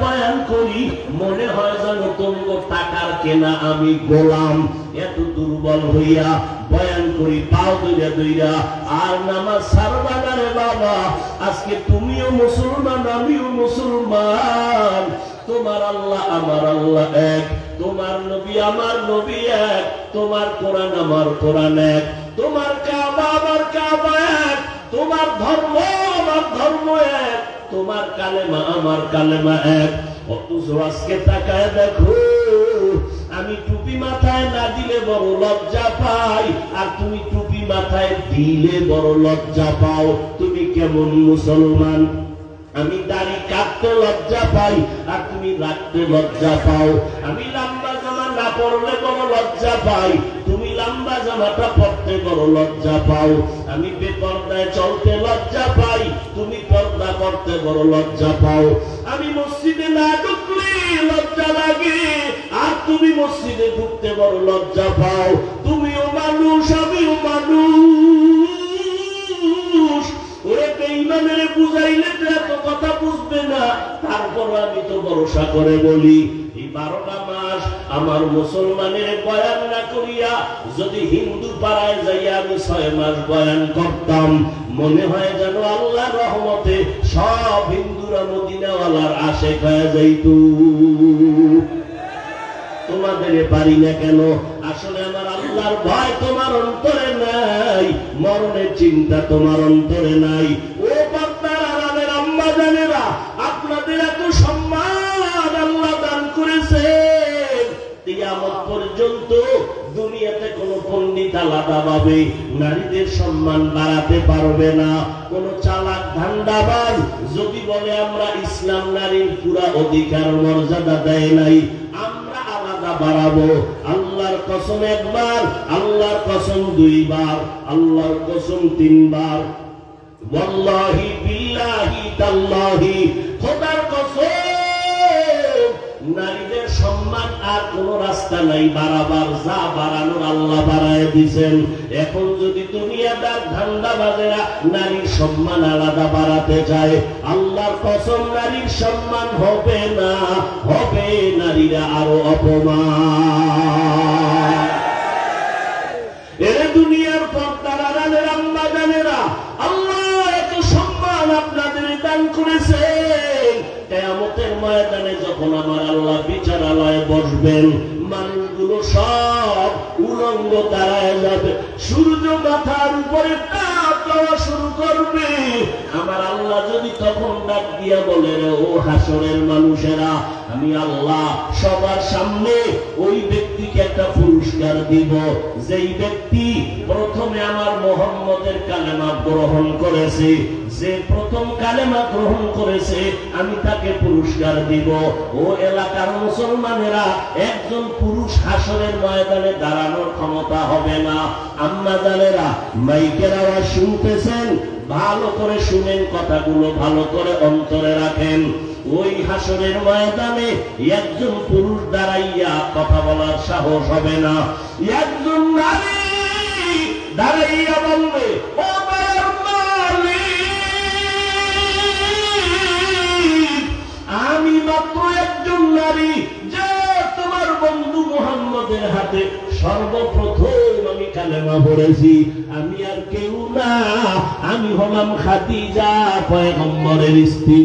বয়ান করি মনে হয় যেন তোমগো টাকার কেনা আমি গোলাম, এত দুর্বল হইয়া বয়ান করি পাও দইরা দইরা। আর নামাজ ছাড়বা না রে বাবা, আজকে তুমিও মুসলমান আমিও মুসলমান, তোমার আল্লাহ আমার আল্লাহ এক, তোমার নবী আমার নবী এক, তোমার কোরআন আমার কোরআন এক, তোমার কাবা আমার কাবা এক, তোমার ধর্ম আমার ধর্ম এক, তোমার কালেমা আমার কালেমা এক। অথচ আজকে তাকায় দেখো, আমি টুপি মাথায় না দিলে বড় লজ্জা পাই, আর তুমি টুপি মাথায় দিলে বড় লজ্জা পাও। তুমি কেমন মুসলমান? আমি দাড়ি কাটতে লজ্জা পাই আর তুমি রাখতে লজ্জা পাও। আমি লম্বা জামা না পরলে বড় লজ্জা পাই, তুমি লম্বা জামাটা পরতে বড় লজ্জা পাও। আমি বেপর্দায় চলতে লজ্জা পাই, তুমি পর্দা করতে বড় লজ্জা পাও। আমি মসজিদে না ঢুকলে লজ্জা লাগে আর তুমি মসজিদে ঢুকতে বড় লজ্জা পাও। তুমিও মানুষ আমিও মানুষ, ওরে বেঈমানের বুঝাইলে তো এত কথা বুঝবে না, তারপর আমি তো ভরসা করে বলি এই 12টা মাস আমার মুসলমানের বয়ান না করিয়া যদি হিন্দু পাড়ায় যাইয়া আমি 6 মাস বয়ান করতাম, মনে হয় যেন আল্লাহর রহমতে সব হিন্দুরা মদিনাওয়ালার আশেক হয়ে যাইত। তোমাদের পারি না কেন? আসলে আমার আল্লাহর ভয় তোমার অন্তরে নাই, মরণের চিন্তা তোমার অন্তরে নাই। ও পর্দার আড়ালের আম্মা জানেরা, আপনাদের এত সম্মান আল্লাহ দান করেছেন, কিয়ামত পর্যন্ত দুনিয়াতে কোন পণ্ডিত আলাদাভাবে নারীদের সম্মান বাড়াতে পারবে না। কোন চালাক ধান্দাবাজ যদি বলে আমরা ইসলাম নারীর পুরা অধিকার মর্যাদা দেয় নাই, আমরা আলাদা বাড়াবো। আল্লাহর কসম একবার, আল্লাহর কসম 2 বার, আল্লাহর কসম 3 বার, ওয়াল্লাহি বিল্লাহি তাল্লাহি, খোদার কসম নারীদের সম্মান আর কোন রাস্তা নাই বাড়াবার, যা বাড়ানোর আল্লাহ বাড়ায় দিয়েছেন। এখন যদি দুনিয়াদার ধান্দাবাজেরা নারীর সম্মান আলাদা বাড়াতে চায়, আল্লাহর কসম নারীর সম্মান হবে না, হবে নারীরা আরো অপমান। এর দুনিয়ার পর্দার আড়ালের আম্মা জানেরা, আল্লাহ এত সম্মান আপনাদের দান করেছেন। কিয়ামতের ময়দানে যখন আমার আল্লাহ বিচারালয়ে বসবেন, মানুষগুলো সব উলঙ্গ দাঁড়ায় যাবে, সূর্য মাথার উপরে তাপ দেওয়া শুরু করবে। আমার আল্লাহ যদি তখন ডাক দিয়া বলে, ও হাসরের মানুষেরা, আমি আল্লাহ সবার সামনে ওই ব্যক্তিকে একটা পুরস্কার দিব, যেই ব্যক্তি প্রথমে আমার মুহাম্মদের কালেমা গ্রহণ করেছে, যে প্রথম কালেমা গ্রহণ করেছে, আমি তাকে পুরস্কার দিব। ও এলাকার মুসলমানেরা, একজন পুরুষ হাসরের ময়দানে দাঁড়ানোর ক্ষমতা হবে না। আম্মা জানেরা, মাইকের আওয়াজ শুনতেছেন, ভালো করে শুনেন, কথাগুলো ভালো করে অন্তরে রাখেন। ওই হাসরের ময়দানে একজন পুরুষ দাঁড়াইয়া কথা বলার সাহস হবে না, একজন নারী দাঁড়াইয়া বলবে, ও আমি মাত্র একজন নারী, যে তোমার বন্ধু মুহাম্মদের হাতে সর্বপ্রথম আমি কালেমা পড়েছি, আমি আর কেউ না, আমি হলাম খাদিজা পয়গম্বরের স্ত্রী।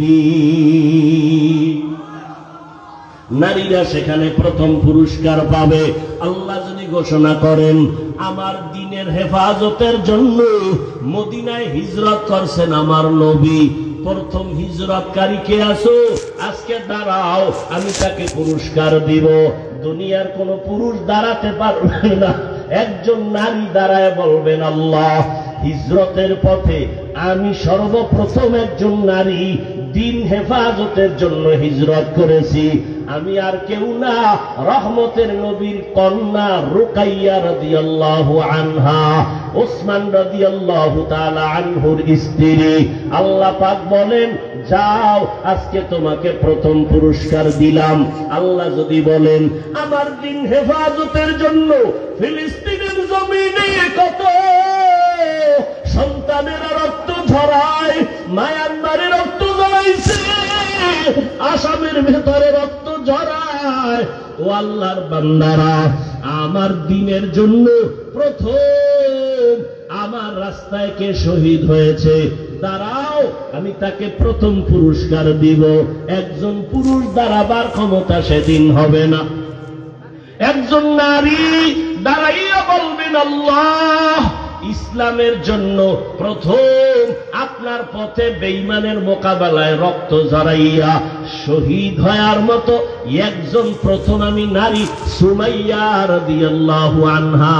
নারীরা সেখানে প্রথম পুরস্কার পাবে। আল্লাহ যদি ঘোষণা করেন, আমার দ্বীনের হেফাজতের জন্য মদিনায় হিজরত করছেন আমার নবী, প্রথম হিজরতকারী কে আছো, আজকে দাঁড়াও, আমি তাকে পুরস্কার দিব। দুনিয়ার কোন পুরুষ দাঁড়াতে পারবে না, একজন নারী দাঁড়ায় বলবেন, আল্লাহ হিজরতের পথে আমি সর্বপ্রথম একজন নারী দ্বীন হেফাজতের জন্য হিজরত করেছি, আমি আর কেউ না, রহমতের নবীর কন্যা রুকাইয়া রাদিয়াল্লাহু আনহা, ওসমান রাদিয়াল্লাহু তাআলা আনহুর স্ত্রী। আল্লাহ পাক বলেন, যাও, আজকে তোমাকে প্রথম পুরস্কার দিলাম। আল্লাহ যদি বলেন, আমার দ্বীন হেফাজতের জন্য ফিলিস্তিনের জমিনে কত সন্তানেরা রক্ত ঝরায়, মায়ানমারে রক্ত ঝরাইছে, আসামের ভেতরে রক্ত ঝরায়। ও আল্লাহর বান্দারা, আমার দ্বীনের জন্য প্রথম আমার রাস্তায় কে শহীদ হয়েছে, দাঁড়াও, আমি তাকে প্রথম পুরস্কার দিব। একজন পুরুষ দাঁড়াবার ক্ষমতা সেদিন হবে না, একজন নারী দাঁড়াইয়া বলবেন আল্লাহ, ইসলামের জন্য প্রথম আপনার পথে বেঈমানের মোকাবেলায় রক্ত ঝরাইয়া শহীদ হওয়ার মতো একজন প্রথম আমি নারী সুমাইয়া রাদিয়াল্লাহু আনহা।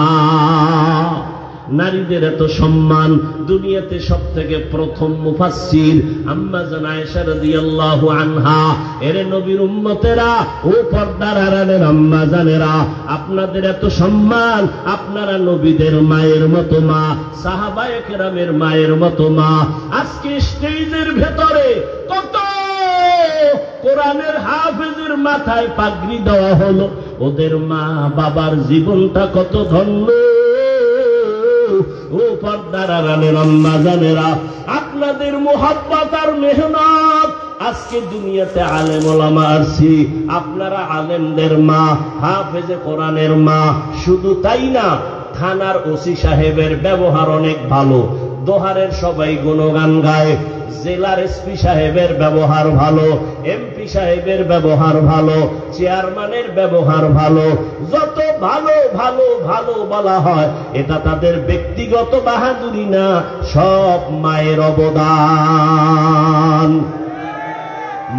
নারীদের এত সম্মান, দুনিয়াতে সবথেকে প্রথম মুফাসসির আম্মা জান আয়েশা রাদিয়াল্লাহু আনহা। এর নবীর উম্মতেরা, ও পর্দার আড়ালের আম্মা জানেরা, আপনাদের এত সম্মান, আপনারা নবীদের মায়ের মতো মা, সাহাবায়ে কেরামের মায়ের মতো মা। আজকে স্টেজের ভেতরে কত কোরআনের হাফেজের মাথায় পাগড়ি দেওয়া হলো, ওদের মা বাবার জীবনটা কত ধন্য। ও পর্দার আড়ালের আম্মা জানেরা, আপনাদের মুহাব্বত আর মেহনত আজকে দুনিয়াতে আলেম ওলামা আসছি, আপনারা আলেমদের মা, হাফেজে কোরআনের মা। শুধু তাই না, থানার ওসি সাহেবের ব্যবহার অনেক ভালো, দোহারের সবাই গুণগান গায়। জেলার এসপি সাহেবের ব্যবহার ভালো, এমপি সাহেবের ব্যবহার ভালো, চেয়ারম্যানের ব্যবহার ভালো। যত ভালো ভালো ভালো বলা হয়, এটা তাদের ব্যক্তিগত বাহাদুরি না, সব মায়ের অবদান।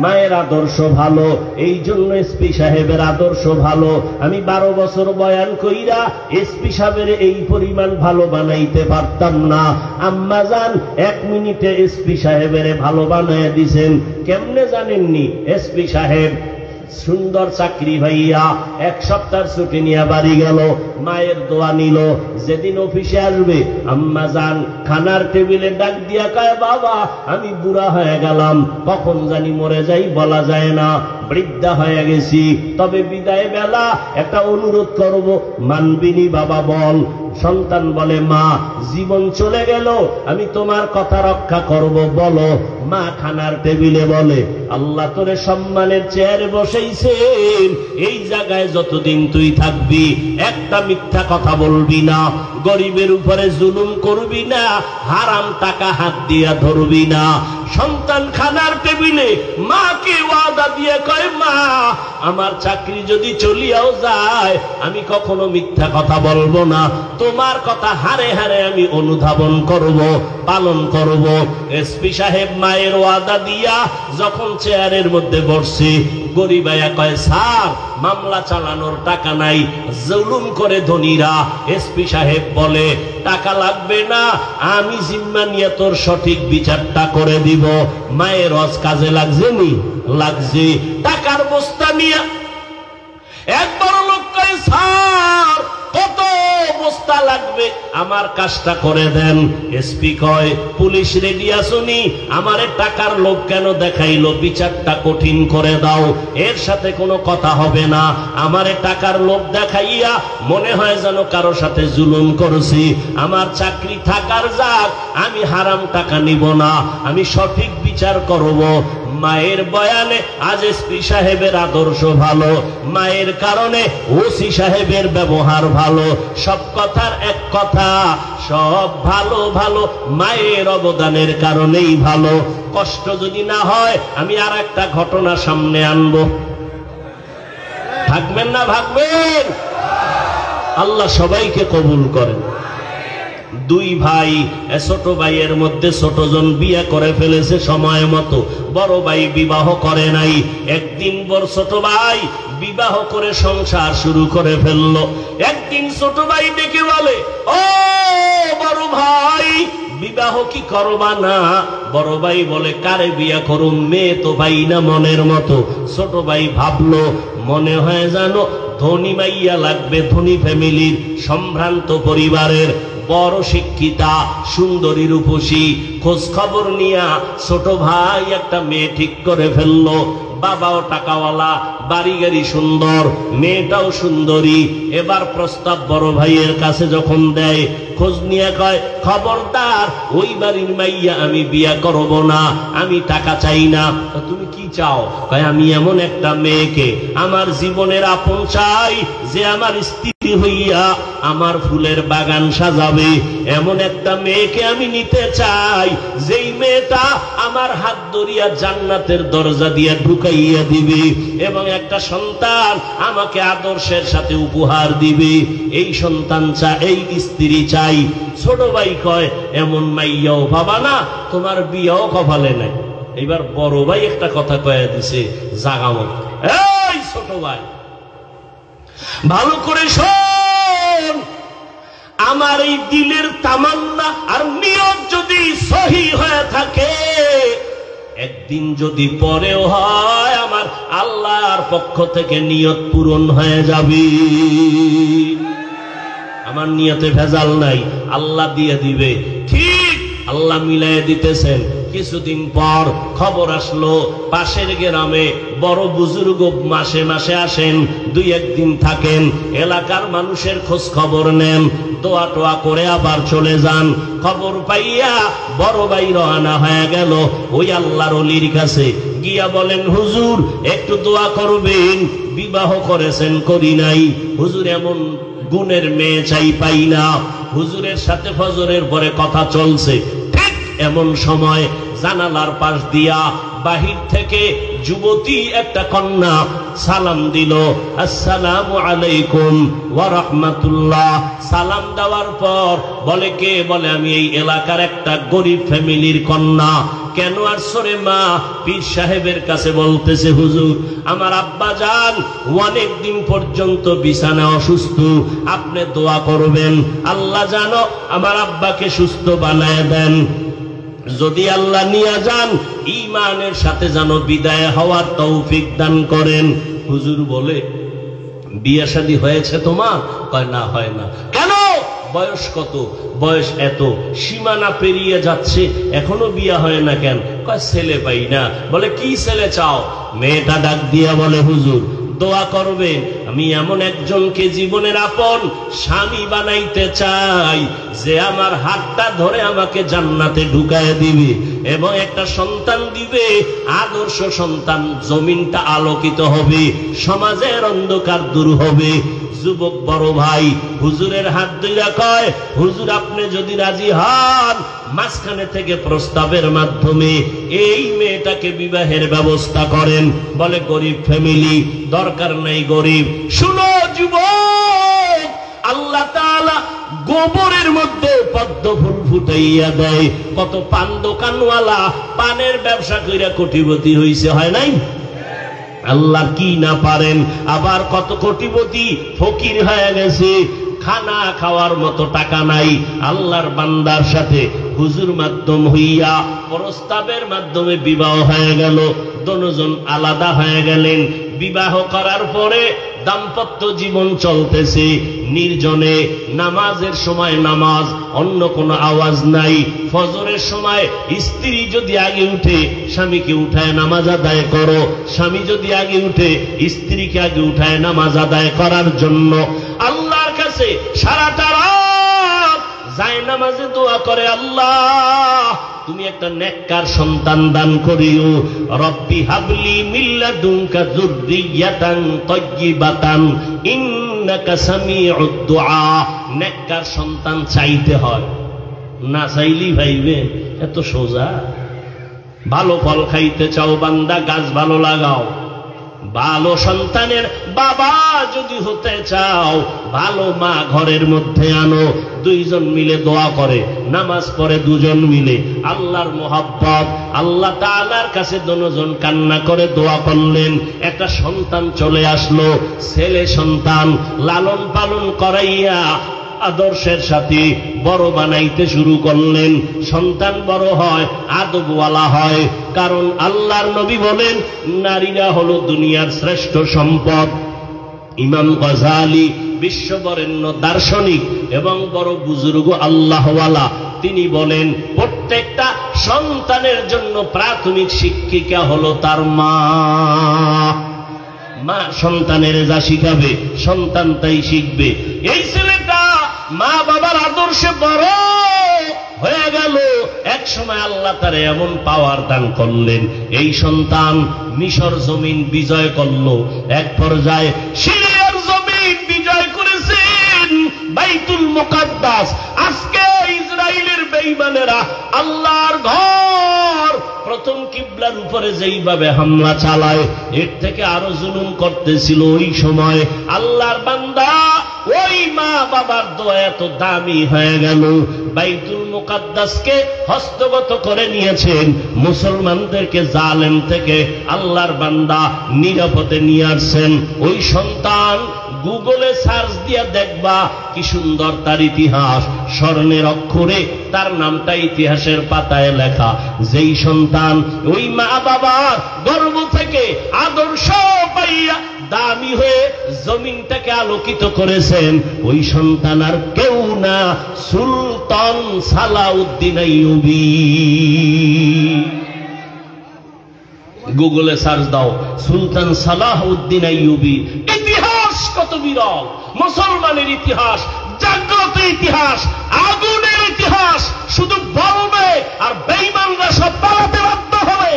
মায়ের আদর্শ ভালো, এই জন্য এসপি সাহেবের আদর্শ ভালো। আমি 12 বছর বয়ান কইরা এসপি সাহেবের এই পরিমাণ ভালো বানাইতে পারতাম না। আম্মা জান 1 মিনিটে এসপি সাহেবের ভালো বানায় দিছেন। কেমনে জানেননি? এসপি সাহেব সুন্দর চাকরি ভাইয়া 1 সপ্তাহ ছুটি নিয়ে বাড়ি গেল, মায়ের দোয়া নিল। যেদিন অফিসে আসবে, আম্মা জান খানার টেবিলে ডাক দিয়া কয়, বাবা আমি বুড়া হয়ে গেলাম, কখন জানি মরে যাই বলা যায় না, বৃদ্ধা হয়ে গেছি, তবে বিদায় বেলা একটা অনুরোধ করব, মানবিনী বাবা বল। সন্তান বলে, মা জীবন চলে গেল, আমি তোমার কথা রক্ষা করব, বলো। মা খানার টেবিলে বলে, আল্লাহ তোরে সম্মানের চেয়ারে বসাইছেন, এই জায়গায় যতদিন তুই থাকবি একটা মিথ্যা কথা বলবি না, গরিবের উপরে জুলুম করবি না, হারাম টাকা হাত দিয়া ধরবি না। সন্তান খানার টেবিলে মাকে ওয়াদা দিয়ে কয়, মা আমার চাকরি যদি চলিয়াও যায়, আমি কখনো মিথ্যা কথা বলবো না, তোমার কথা হারে হারে আমি অনুধাবন করব, পালন করব। এসপি সাহেব মায়ের ওয়াদা দিয়া যখন চেয়ারের মধ্যে বসছে, গরিবাইয়া কয়, স্যার মামলা চালানোর টাকা নাই, জুলুম করে ধনীরা। এসপি সাহেব বলে, টাকা লাগবে না, আমি জিম্মা নিয়ে তোর সঠিক বিচারটা করে দিব। মায়ের রস কাজে লাগছে নি? লাগছে। টাকার বস্তা নিয়ে একবার লোক কয়, স্যার কত বস্তা লাগবে, আমার কাজটা করে দেন। এসপি কয়, পুলিশ রেডি আসুনি, আমারে টাকার লোভ কেন দেখাইলো, বিচারটা কঠিন করে দাও, এর সাথে কোনো কথা হবে না। আমারে টাকার লোভ দেখাইয়া মনে হয় যেন কারো সাথে জুলুম করছি, আমার চাকরি থাকার যাক, আমি হারাম টাকা নিব না, আমি সঠিক বিচার করব। মায়ের বয়ানে আজ এসপি সাহেবের আদর্শ ভালো, মায়ের কারণে ওসি সাহেবের ব্যবহার ভালো। সব কথার এক কথা, সব ভালো ভালো মায়ের অবদানের কারণেই ভালো। কষ্ট যদি না হয়, আমি আর একটা ঘটনা সামনে আনবো, থাকবেন না ভাগবেন? আল্লাহ সবাইকে কবুল করেন। 2 ভাই, ছোট ভাইয়ের মধ্যে ছোট জন বিয়ে করে ফেলেছে সময় মতো, বড় ভাই বিবাহ করে নাই। একদিন বড় ছোট ভাই বিবাহ করে সংসার শুরু করে ফেললো। একদিন ছোট ভাই ডেকে বলে, ও বড় ভাই বিবাহ কি করবা না? বড় ভাই বলে, কারে বিয়া করুম, মেয়ে তো ভাই না মনের মতো। ছোট ভাই ভাবলো, মনে হয় জানো ধনী মাইয়া লাগবে, ধনী ফ্যামিলির, সম্ভ্রান্ত পরিবারের। বড় শিক্ষিতা, সুন্দরী, রূপসী। খোঁজ খবর নিয়া ছোট ভাই একটা মেয়ে ঠিক করে ফেললো। বাবাও টাকাওয়ালা, বাড়ি গাড়ি সুন্দর, মেয়েটাও সুন্দরী। এবার প্রস্তাব বড় ভাইয়ের কাছে যখন দেয়, খোঁজ নিয়ে কয়, খবরদার ওই বাড়ির মাইয়া আমি বিয়া করব না, আমি টাকা চাই না। তুমি কি চাও? কয়, আমি এমন একটা মেয়েকে আমার জীবনের আপন চাই, যে আমার স্ত্রী হইয়া আমার ফুলের বাগান সাজাবে। এমন একটা মেয়েকে আমি নিতে চাই, যেই মেয়েটা আমার হাত ধরিয়া জান্নাতের দরজা দিয়ে ঢুকাইয়া দিবে এবং একটা সন্তান আমাকে আদর্শের সাথে উপহার দিবে। এই সন্তান চাই, এই স্ত্রী চাই। ছোট ভাই কয়, এমন মাইয়াও পাবা না, তোমার বিয়াও কপালে নাই। এবার বড় ভাই একটা কথা কয়ে দিছে, জাগামত। এই ছোট ভাই, ভালো করে শোন, আমার এই দিলের তামান্না আর নিয়ত যদি সহি হয়ে থাকে, একদিন যদি পরেও হয়, আমার আল্লাহর পক্ষ থেকে নিয়ত পূরণ হয়ে যাবে। আমার নিয়তে ভেজাল নাই, আল্লাহ দিয়ে দিবে। ঠিক আল্লাহ মিলাই দিতেছেন। কিছুদিন পর খবর আসলো, পাশের গ্রামে বড় বুজুর্গ মাসে মাসে আসেন, দুই একদিন থাকেন, এলাকার মানুষের খোঁজ খবর নেন, দোয়া টোয়া করে আবার চলে যান। খবর পাইয়া বড় ভাই রওনা হয়ে গেল ওই আল্লাহর ওলির কাছে। গিয়া বলেন, হুজুর একটু দোয়া করবেন, বিবাহ করেছেন, করি নাই। হুজুর এমন গুণের মেয়ে চাই, পাই না। হুজুরের সাথে ফজরের পরে কথা চলছে। ঠিক এমন সময় জানালার পাশ দিয়া বাহির থেকে যুবতী একটা কন্যা সালাম দিল, আসসালামু আলাইকুম ওয়া রাহমাতুল্লাহ। সালাম দেওয়ার পর বলে, কে? বলে, আমি এই এলাকার একটা গরিব ফ্যামিলির কন্যা। কেন আসছো রে মা? পীর সাহেবের কাছে বলতেছে, হুজুর আমার আব্বা জান অনেক দিন পর্যন্ত বিছানা অসুস্থ, আপনি দোয়া করবেন, আল্লাহ জানো আমার আব্বাকে সুস্থ বানায় দেন। যদি আল্লাহ নিয়ে যান, ঈমানের সাথে যেন বিদায় হওয়ার তৌফিক দান করেন। হুজুর বলে, বিয়ে শাদী হয়েছে তোমার? কয়, না, হয় না। কেন? বয়স কত? বয়স এত, সীমানা পেরিয়ে যাচ্ছে, এখনো বিয়ে হয় না কেন? কয়, ছেলে পাই না। বলে, কি ছেলে চাও? মেয়েটা ডাক দিয়া বলে, হুজুর দোয়া করবেন, আমি এমন একজনকে জীবনের আপন স্বামী বানাইতে চাই, যে আমার হাতটা ধরে আমাকে জান্নাতে ঢুকায় দিবে এবং একটা সন্তান দিবে, আদর্শ সন্তান। জমিনটা আলোকিত হবে, সমাজের অন্ধকার দূর হবে। যুবক বড় ভাই হুজুরের হাত ধইরা কয়, হুজুর আপনি যদি রাজি হন, মাঝখানে থেকে প্রস্তাবের মাধ্যমে এই মেয়েটাকে বিবাহের ব্যবস্থা করেন। বলে, গরিব ফ্যামিলি, দরকার নাই গরিব। শুনো যুবক, আল্লাহ তাআলা গোবরের মধ্যে পদ্ম ফুল ফুটাইয়া দেয়। কত পান দোকানওয়ালা পানের ব্যবসা কইরা কোটিপতি হইছে, হয় নাই? আল্লাহ কি না পারেন? আবার কত কোটিপতি ফকির হয়ে গেছে, খানা খাওয়ার মতো টাকা নাই। আল্লাহর বান্দার সাথে হুজুর মাধ্যম হইয়া প্রস্তাবের মাধ্যমে বিবাহ হয়ে গেল। দুজন আলাদা হয়ে গেলেন। বিবাহ করার পরে দাম্পত্য জীবন চলতেছে নির্জনে। নামাজের সময় নামাজ, অন্য কোনো আওয়াজ নাই। ফজরের সময় স্ত্রী যদি আগে উঠে, স্বামীকে উঠায় নামাজ আদায় করো। স্বামী যদি আগে উঠে, স্ত্রীকে আগে উঠায় নামাজ আদায় করার জন্য আল্লাহর কাছে সারাটা রাত যায় নামাজে দোয়া করে, আল্লাহ তুমি একটা নেককার সন্তান দান করিও। রব্বি হাবলি মিন লাদুনকা যুররিয়াতান তাইয়্যিবাতান ইন্নাকা সামিউদ দুআ। নেককার সন্তান চাইতে হয়, না চাইলেই ভাইবে এত সোজা। ভালো ফল খাইতে চাও বান্দা, গাছ ভালো লাগাও। ভালো সন্তানের বাবা যদি হতে চাও, ভালো মা ঘরের মধ্যে আনো। দুইজন মিলে দোয়া করে, নামাজ পড়ে দুজন মিলে। আল্লাহর মোহাব্বত, আল্লাহ তাআলার কাছে দুজন কান্না করে দোয়া করলেন। একটা সন্তান চলে আসলো, ছেলে সন্তান। লালন পালন করাইয়া আদর্শের সাথে বড় বানাইতে শুরু করলেন। সন্তান বড় হয়, আদবওয়ালা হয়। কারণ আল্লাহর নবী বলেন, নারীরা হলো দুনিয়ার শ্রেষ্ঠ সম্পদ। ইমাম গজালি বিশ্ববরেণ্য দার্শনিক এবং বড় বুজুর্গ আল্লাহওয়ালা, তিনি বলেন প্রত্যেকটা সন্তানের জন্য প্রাথমিক শিক্ষিকা হলো তার মা। মা সন্তানের যা শিখাবে সন্তান তাই শিখবে। এই ছেলেটা মা বাবার আদর্শে বড় হয়ে গেল, এক সময় আল্লাহ তারে এমন পাওয়ার দান করলেন, এই সন্তান মিশর জমিন বিজয় করলো, এক পর্যায়ে সিরিয়ার জমিন বিজয় করেছেন, বাইতুল মুকাদ্দাস। আজকে ইসরায়েলের বেঈমানেরা আল্লাহর ঘর প্রথম কিবলার উপরে যেইভাবে হামলা চালায়, এর থেকে আরো জুলুম করতেছিল। ওই সময় আল্লাহর বান্দা ওই মা বাবার দোয়া এত দামি হয়ে গেল, বাইতুল মুকাদ্দাসকে হস্তগত করে নিয়েছেন, মুসলমানদেরকে জালেম থেকে আল্লাহর বান্দা নিরাপদে নিয়ে আসছেন। ওই সন্তান গুগলে সার্চ দিয়া দেখবা কি সুন্দর তার ইতিহাস, স্বর্ণের অক্ষরে তার নামটা ইতিহাসের পাতায় লেখা। যেই সন্তান ওই মা বাবার গর্ভ থেকে আদর্শ পাইয়া দামি হয়ে জমিনটাকে আলোকিত করেছেন, ওই সন্তান আর কেউ না, সুলতান সালাউদ্দিন আইয়ুবী। গুগলে সার্চ দাও সুলতান সালাউদ্দিন আইয়ুবী। ইতিহাস কত বিরল, মুসলমানের ইতিহাস, জাগ্রত ইতিহাস, আগুনের ইতিহাস। শুধু বলবে আর বেঈমানরা সব পালাতে বাধ্য হবে।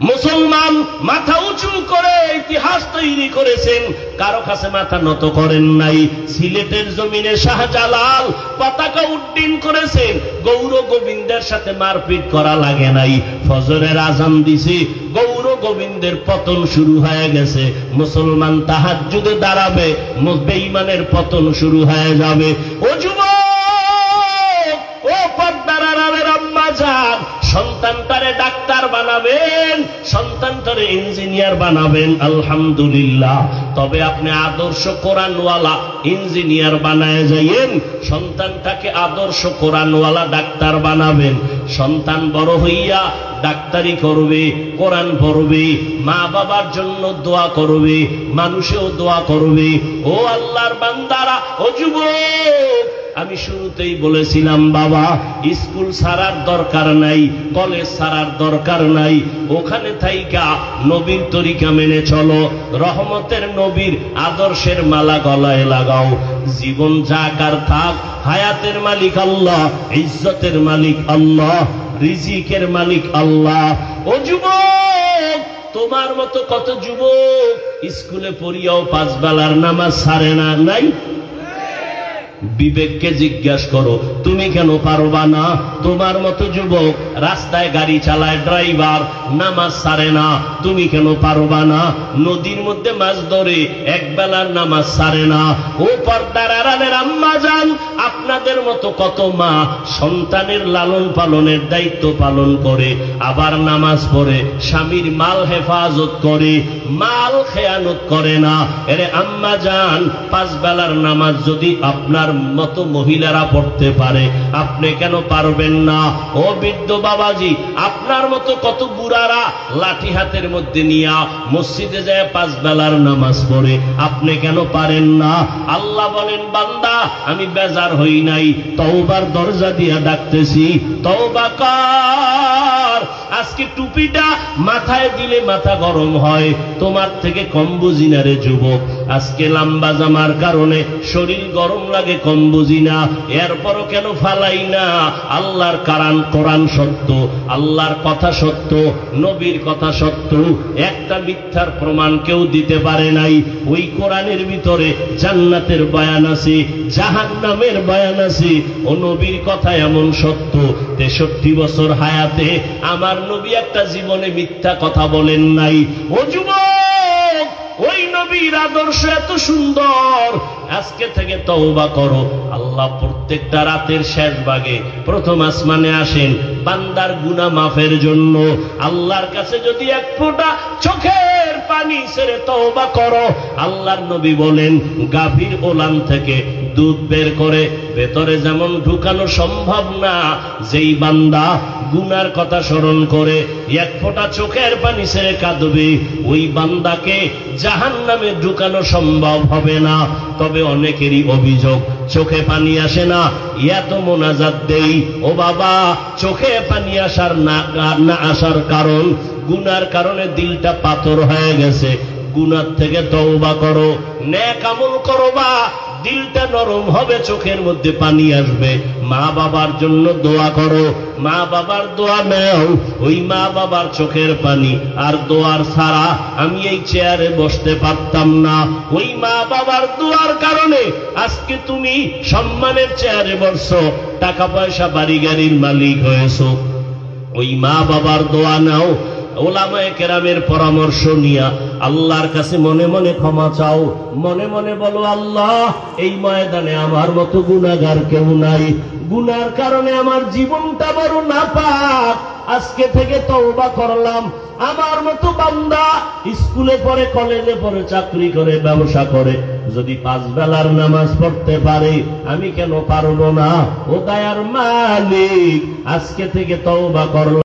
মুসলমান মাথা উঁচু করে ইতিহাস তৈরি করেছেন, কারো কাছে মাথা নত করেন নাই। সিলেটের জমিনে শাহজালাল পতাকা উড্ডীন করেছেন, গৌর গোবিন্দের সাথে মারপিট করা লাগে নাই। ফজরের আজান দিছে, গৌর গোবিন্দের পতন শুরু হয়ে গেছে। মুসলমান তাহাজ্জুদে দাঁড়াবে, বেঈমানের পতন শুরু হয়ে যাবে। ও যুবক, ও পর্দার আড়ালের আম্মা যান, সন্তানটারে ডাক্তার বানাবেন, সন্তানটারে ইঞ্জিনিয়ার বানাবেন, আলহামদুলিল্লাহ। তবে আপনি আদর্শ কোরআনওয়ালা ইঞ্জিনিয়ার বানায় যাইয়েন, সন্তানটাকে আদর্শ কোরআনওয়ালা ডাক্তার বানাবেন। সন্তান বড় হইয়া ডাক্তারি করবে, কোরআন পড়বে, মা বাবার জন্য দোয়া করবে, মানুষেও দোয়া করবে। ও আল্লাহর বান্দারা, ও যুবক, আমি শুরুতেই বলেছিলাম বাবা, স্কুল ছাড়ার দরকার নাই, কলেজ ছাড়ার দরকার নাই, ওখানে থাইকা নবীর তরিকা মেনে চলো, রহমতের নবীর আদর্শের মালা গলায় লাগাও। জীবন যাক আর থাক, হায়াতের মালিক আল্লাহ, ইজ্জতের মালিক আল্লাহ, রিজিকের মালিক আল্লাহ। ও যুবক, তোমার মতো কত যুবক স্কুলে পড়িয়াও 5 বেলার নামাজ ছাড়ে না, নাই? বিবেককে জিজ্ঞাসা করো, তুমি কেন পারবা না? তোমার মতো যুবক রাস্তায় গাড়ি চালায়, ড্রাইভার, নামাজ ছাড়ে না, তুমি কেন পারবা না? নদীর মধ্যে মাছ ধরে, 1 বেলার নামাজ ছাড়ে না। ও পর্দার আড়ালের আম্মা যান, আপনাদের মতো কত মা সন্তানের লালন পালনের দায়িত্ব পালন করে, আবার নামাজ পড়ে, স্বামীর মাল হেফাজত করে, মাল খেয়ানত করে না। এরে আম্মা যান, 5 বেলার নামাজ যদি আপনার মতো মহিলারা পড়তে পারে, আপনি কেন পারবেন না? ও বৃদ্ধ বাবাজি, আপনার মতো কত বুড়ারা লাঠি হাতের মধ্যে নিয়া মসজিদে যায় 5 বেলার নামাজ পড়ে, আপনি কেন পারেন না? আল্লাহ বলেন, বান্দা আমি বেজার হই নাই, তওবার দরজা দিয়া ডাকতেছি, তওবা কর। আজকে টুপিটা মাথায় দিলে মাথা গরম হয়, তোমার থেকে কম বুঝি না রে যুবক। আজকে লম্বা জামার কারণে শরীর গরম লাগে, কম বুঝি না, এরপরও কেন ফালাই না? আল্লাহর কোরআন সত্য, আল্লাহর কথা সত্য, নবীর কথা সত্য, একটা মিথ্যার প্রমাণ কেউ দিতে পারে নাই। ওই কোরআনের ভিতরে জান্নাতের বয়ান আছে, জাহান্নামের বয়ান আছে। ও নবীর কথা এমন সত্য, 63 বছর হায়াতে আমার নবী একটা জীবনে মিথ্যা কথা বলেন নাই। ও যুবক, ওই নবীর আদর্শ এত সুন্দর, আজকে থেকে তওবা করো। আল্লাহ প্রত্যেকটা রাতের শেষ ভাগে প্রথম আসমানে আসেন বান্দার গুনাহ মাফের জন্য। আল্লাহর কাছে যদি 1 ফোঁটা চোখের পানি ছেড়ে তওবা করো, আল্লাহর নবী বলেন গাভীর ওলান থেকে দুধ বের করে ভেতরে যেমন ঢুকানো সম্ভব না, যেই বান্দা গুনার কথা স্মরণ করে এক ফোঁটা চোখের পানি ছেড়ে কাঁদবে, ওই বান্দাকে জাহান্নামে ঢুকানো সম্ভব হবে না। তবে অনেকেরই অভিযোগ চোখে পানি আসে না, এত মোনাজাত দেই, ও বাবা চোখে পানি আসার না আসার কারণ গুনার কারণে দিলটা পাথর হয়ে গেছে। গুনার থেকে তওবা করো, নেক আমল করো, বা দিলটা নরম হবে, চোখের মধ্যে পানি আসবে। মা বাবার জন্য দোয়া করো, মা বাবার দোয়া নাও, ওই মা বাবার চোখের পানি আর দোয়ার ছাড়া আমি এই চেয়ারে বসতে পারতাম না। ওই মা বাবার দোয়ার কারণে আজকে তুমি সম্মানের চেয়ারে বসছো, টাকা পয়সা বাড়ি গাড়ির মালিক হয়েছো। ওই মা বাবার দোয়া নাও, ওলামায়ে কেরামের পরামর্শ নিয়া আল্লাহর কাছে মনে মনে ক্ষমা চাও, মনে মনে বলো আল্লাহ এই ময়দানে আমার মতো গুনাহগার কেউ নাই, গুনার কারণে আমার জীবনটা বড় নাপাক, আজকে থেকে তওবা করলাম। আমার মতো বান্দা স্কুলে পড়ে, কলেজে পড়ে, চাকরি করে, ব্যবসা করে, যদি 5 বেলার নামাজ পড়তে পারে আমি কেন পারবো না? ও দয়ার মালিক আজকে থেকে তওবা করলাম।